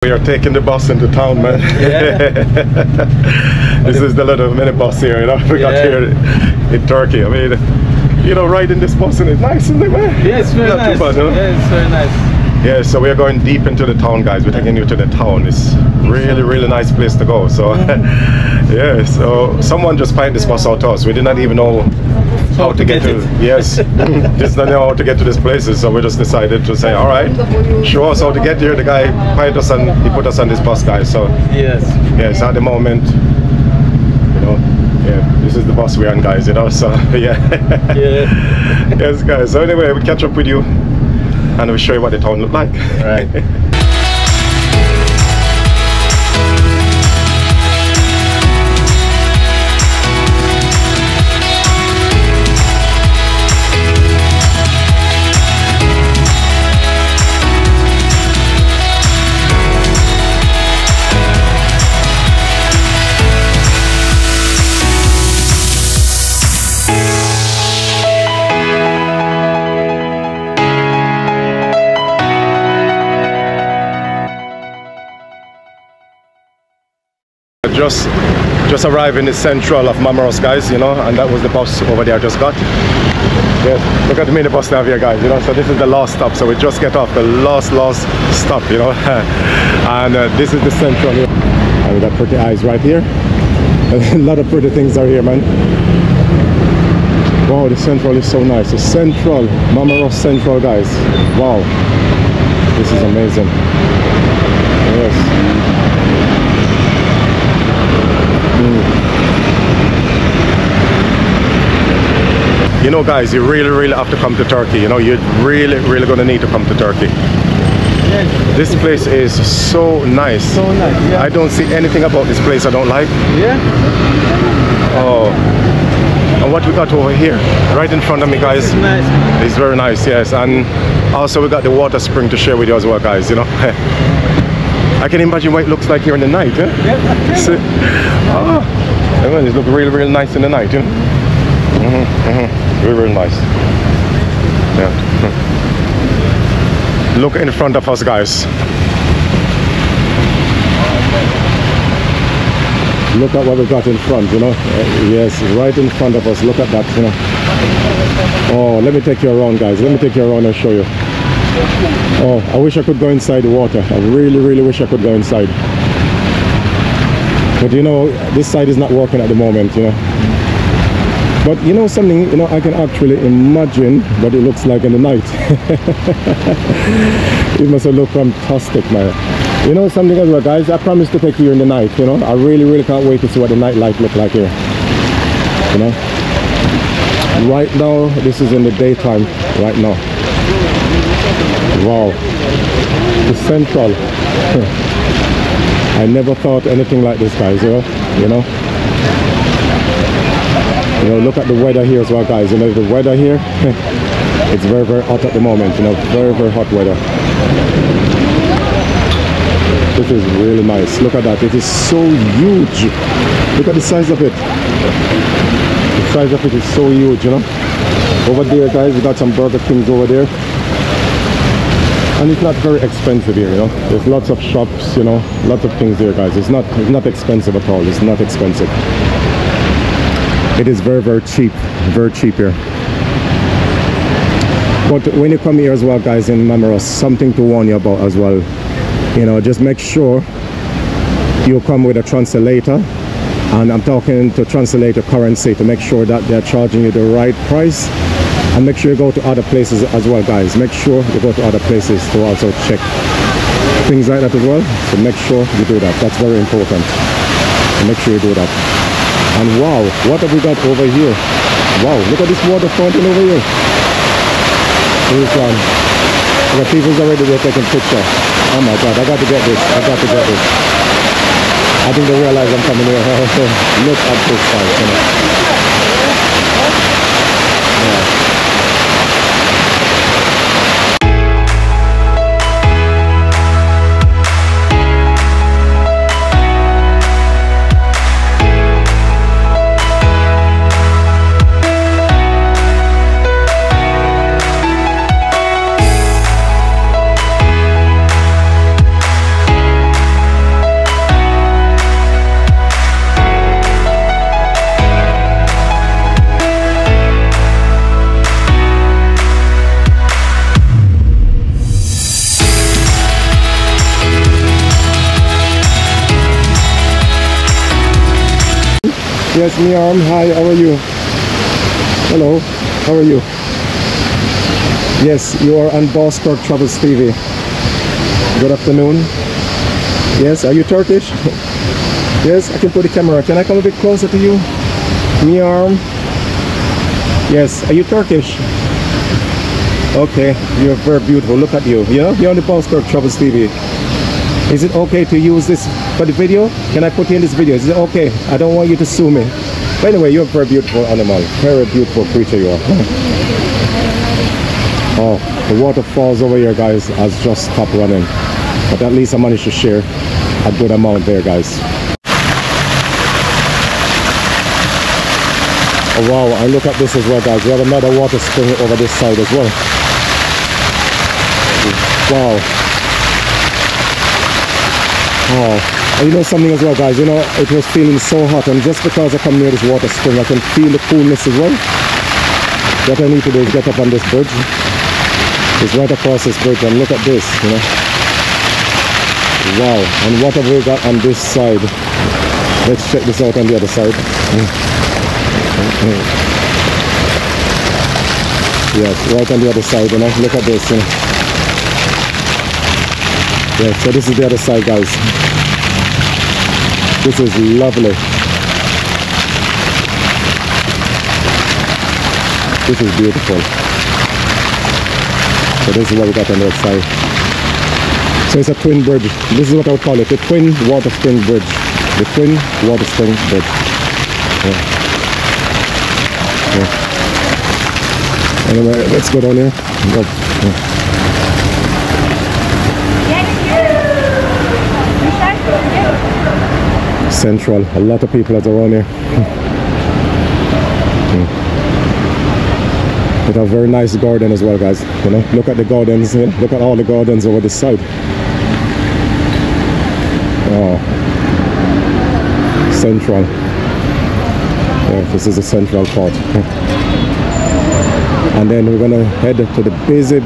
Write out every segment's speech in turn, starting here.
We are taking the bus into town, man. Yeah. This is the little mini bus here, you know, we got here in Turkey. I mean, you know, riding this bus, and it's nice, isn't it, man? Yeah, it's very not nice. Too bad, huh? Yeah, it's very nice. Yeah, so we are going deep into the town, guys. We're taking you to the town. It's really, really nice place to go. So, yeah, so someone just find this bus out to us. We did not even know how to get to, yes, just don't know how to get to these places. So we just decided to say, all right, show us how to get here. The guy find us and he put us on this bus, guys. So, yes, at the moment, you know, yeah, this is the bus we're on, guys, you know, so, yeah. Yes, guys. So anyway, we catch up with you and we'll show you what the town look like. Right. Just arrived in the central of Mamaros, guys, you know, and that was the bus over there I just got. Yes, look at the mini bus now here, guys, you know, so this is the last stop, so we just get off the last stop, you know. And this is the central here, and we got pretty eyes right here. A lot of pretty things are here, man. Wow, the central is so nice. The central, Mamaros Central, guys. Wow, this is amazing. Yes. You know, guys, you really have to come to Turkey. You know, you're really gonna need to come to Turkey. Yes. This place is so nice. So nice, yeah. I don't see anything about this place I don't like. Yeah. Oh, and what we got over here, right in front of me, guys, it's nice. It's very nice, yes. And also we got the water spring to share with you as well, guys, you know. I can imagine what it looks like here in the night, eh? Yeah. See? Oh, it looks really nice in the night, you know? Really nice. Yeah. Look in front of us, guys. Look at what we got in front, you know. Yes, right in front of us. Look at that, you know. Oh, let me take you around, guys. Let me take you around and show you. Oh, I wish I could go inside the water. I really wish I could go inside. But you know, this side is not working at the moment, you know. But you know something, you know, I can actually imagine what it looks like in the night. It must have looked fantastic, man. You know something as well, guys, I promise to take you in the night, you know. I really can't wait to see what the night light look like here. You know. Right now, this is in the daytime, right now. Wow. The central. I never thought anything like this, guys, you know. You know, look at the weather here as well, guys. You know, the weather here, it's very hot at the moment, you know, very hot weather. This is really nice. Look at that. It is so huge. Look at the size of it. The size of it is so huge, you know. Over there, guys, we got some Burger Kings over there. And it's not very expensive here, you know. There's lots of shops, you know, lots of things here, guys. It's not expensive at all. It's not expensive. It is very cheap here. But when you come here as well, guys, in Mamaros, something to warn you about as well. You know, just make sure you come with a translator, and I'm talking to translate your currency to make sure that they're charging you the right price, and make sure you go to other places as well, guys. Make sure you go to other places to also check things like that as well. So make sure you do that. That's very important. So make sure you do that. And wow, what have we got over here? Wow, look at this water fountain over here. Here's the people's already there taking pictures. Oh my God, I got to get this. I got to get this. I think they realize I'm coming here. Look at this, guys. You know. Yeah. Yes, Miarm, hi, how are you? Hello, how are you? Yes, you are on KIRK Travels TV. Good afternoon. Yes, are you Turkish? Yes, I can put the camera. Can I come a bit closer to you? Miarm. Yes, are you Turkish? Okay, you're very beautiful. Look at you. You know, you're on the KIRK Travels TV. Is it okay to use this for the video? Can I put you in this video? Is it okay? I don't want you to sue me. But anyway, you're a very beautiful animal. Very beautiful creature you are. Oh, the waterfalls over here, guys, has just stopped running. But at least I managed to share a good amount there, guys. Oh, wow, and look at this as well, guys. We have another water spring over this side as well. Wow. Oh, and you know something as well, guys, you know, it was feeling so hot, and just because I come near this water spring, I can feel the coolness as well. What I need to do is get up on this bridge. It's right across this bridge, and look at this, you know. Wow, and what have we got on this side? Let's check this out on the other side. Yes, right on the other side, you know, look at this, you know. Yeah, so this is the other side, guys. This is lovely. This is beautiful. So this is what we got on the other side. So it's a twin bridge. This is what I would call it, the twin water spring bridge. The twin water spring bridge. Yeah. Yeah. Anyway, let's go down here. Go. Yeah. Central, a lot of people are around here. It's a very nice garden as well, guys. You know, look at the gardens. You know? Look at all the gardens over this side. Oh, Central. Yeah, this is the central part. And then we're gonna head to the busy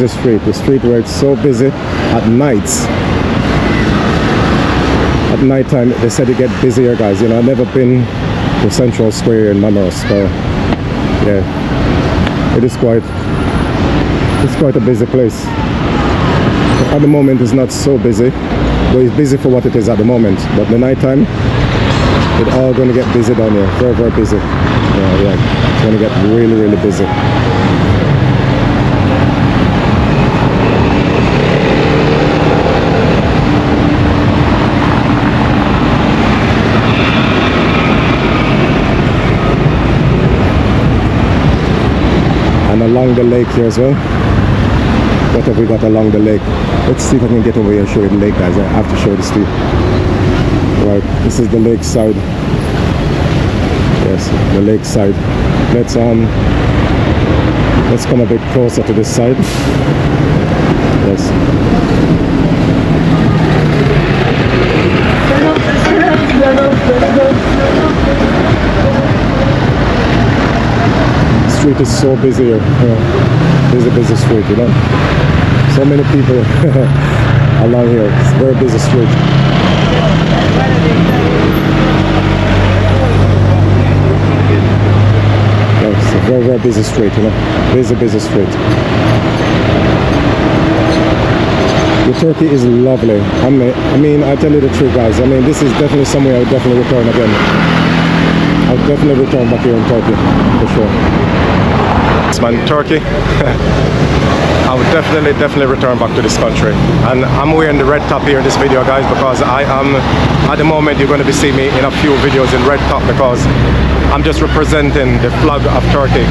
street. The street where it's so busy at nights. At night time, they said it get busier, guys. You know, I've never been to Central Square in Mamaros, so yeah, it's quite a busy place. At the moment, it's not so busy, but it's busy for what it is at the moment. But the night time, it's all going to get busy down here. Very busy. Yeah, it's going to get really busy. And along the lake here as well. What have we got along the lake? Let's see if I can get over here and show you the lake, guys. I have to show this to you. Right, this is the lake side. Yes, the lake side. Let's come a bit closer to this side. Yes. Street is so busy here. Busy street, you know. So many people along here. It's a very busy street. Yeah, it's a very busy street, you know. Busy street. The Turkey is lovely. I mean, I tell you the truth, guys. I mean, this is definitely somewhere I would definitely return again. I'll definitely return back here in Turkey, for sure. Man, Turkey. I would definitely return back to this country. And I'm wearing the red top here in this video, guys, because I am, at the moment, you're going to be seeing me in a few videos in red top, because I'm just representing the flag of Turkey,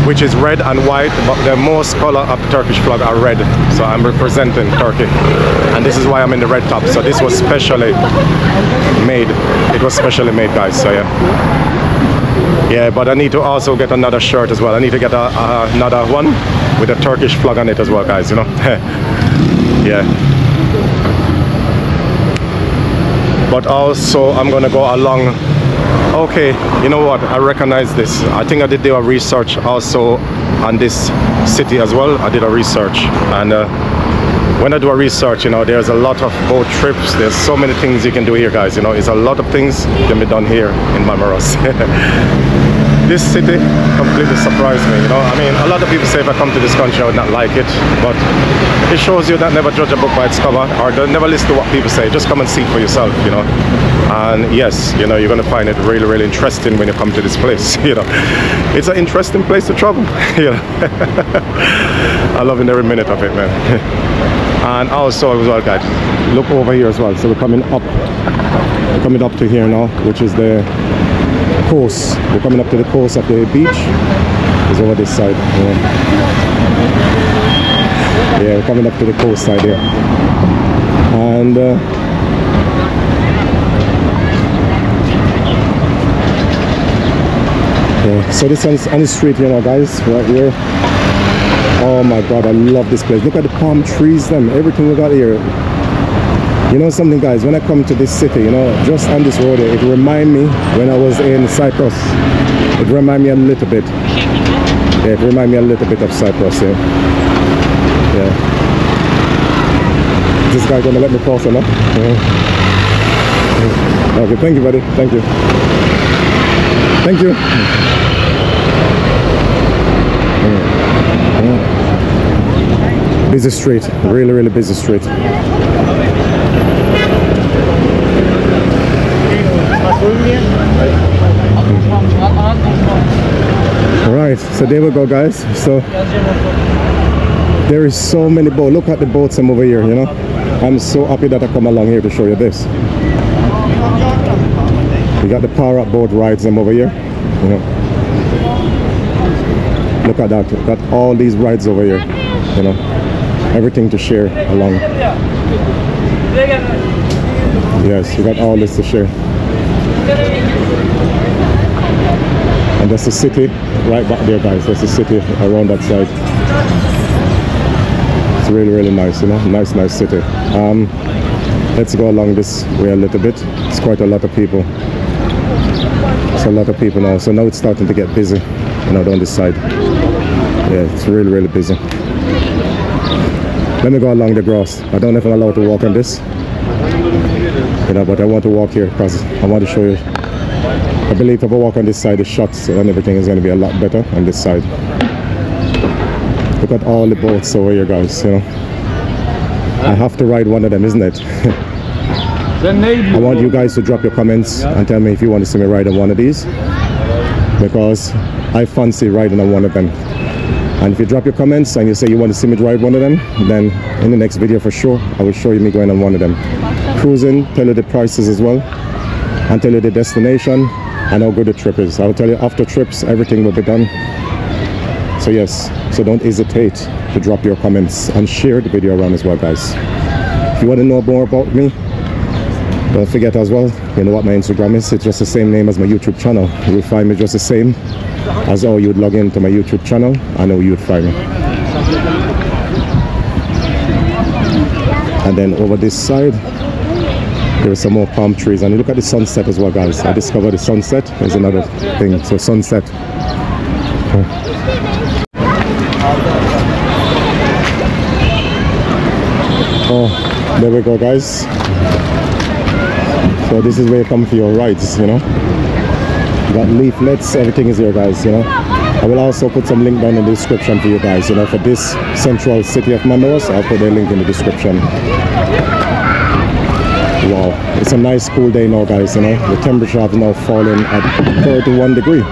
which is red and white, but the most color of the Turkish flag are red. So I'm representing Turkey, and this is why I'm in the red top. So this was specially made. It was specially made, guys. So yeah. Yeah, but I need to also get another shirt as well. I need to get another one with a Turkish flag on it as well, guys, you know. Yeah. But also I'm gonna go along. Okay, you know what, I recognize this. I think I did do a research also on this city as well. I did a research, and when I do a research, you know, there's a lot of boat trips. There's so many things you can do here, guys. You know, it's a lot of things can be done here in Mamaros. This city completely surprised me, you know. I mean, a lot of people say if I come to this country I would not like it, but it shows you that never judge a book by its cover, or don't never listen to what people say. Just come and see for yourself, you know. And yes, you know, you're gonna find it really, really interesting when you come to this place. You know, it's an interesting place to travel. You know, I'm loving every minute of it, man. And also as well, guys, look over here as well. So we're coming up to here now, which is the coast. We're coming up to the coast of the beach. It's over this side. Yeah, we're coming up to the coast side here. And yeah, so this one's on the street, you know, guys, right here. Oh my God, I love this place. Look at the palm trees, them, everything we got here. You know something, guys, when I come to this city, you know, just on this road here, it reminds me when I was in Cyprus. It reminds me a little bit. Yeah, it reminds me a little bit of Cyprus here. Yeah. Is this guy gonna let me cross or not? Yeah. Okay, thank you, buddy. Thank you. Thank you. Busy street, really, really busy street. Alright, so there we go, guys. So there is so many boats. Look at the boats I'm over here, you know. I'm so happy that I come along here to show you this. You got the power up boat rides them over here, you know. Look at that. Got all these rides over here, you know. Everything to share along. Yes, you got all this to share. And that's the city right back there, guys. That's the city around that side. It's really, really nice, you know. Nice city. Let's go along this way a little bit. It's quite a lot of people. It's a lot of people now. So now it's starting to get busy, you know, down this side. Yeah, it's really, really busy. Let me go along the grass. I don't know if I'm allowed to walk on this, you know, but I want to walk here because I want to show you. I believe if I walk on this side, the shots and everything is going to be a lot better on this side. Look at all the boats over here, guys, you know. I have to ride one of them, isn't it? I want you guys to drop your comments and tell me if you want to see me ride on one of these, because I fancy riding on one of them. And if you drop your comments and you say you want to see me ride one of them, then in the next video for sure I will show you me going on one of them. Cruising, tell you the prices as well, and tell you the destination and how good the trip is. I'll tell you after trips everything will be done. So yes, so don't hesitate to drop your comments and share the video around as well, guys. If you want to know more about me, don't forget as well, you know what my Instagram is. It's just the same name as my YouTube channel. You will find me just the same as how you'd log into my YouTube channel. I know you'd find me. And then over this side there are some more palm trees, and you look at the sunset as well, guys. I discovered the sunset is another thing. So sunset. Oh, there we go, guys. So this is where you come for your rides, you know. You got leaflets, everything is here, guys, you know. I will also put some link down in the description for you guys, you know, for this central city of Mamaros. I'll put a link in the description. Wow, it's a nice cool day now, guys, you know. The temperature has now fallen at 31 degrees,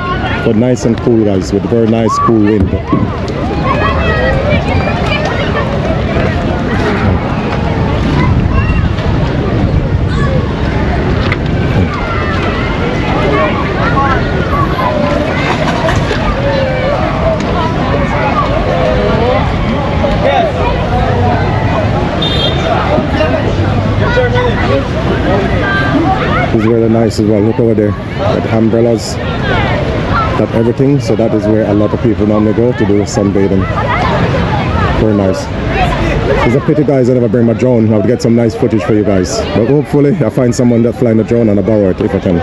but nice and cool, guys, with a very nice cool wind. It's really nice as well. Look over there, got umbrellas, got everything. So that is where a lot of people normally go to do sunbathing. Very nice. It's a pity, guys, I never bring my drone. I'll get some nice footage for you guys, but hopefully I find someone that flying a drone and I borrow it if I can.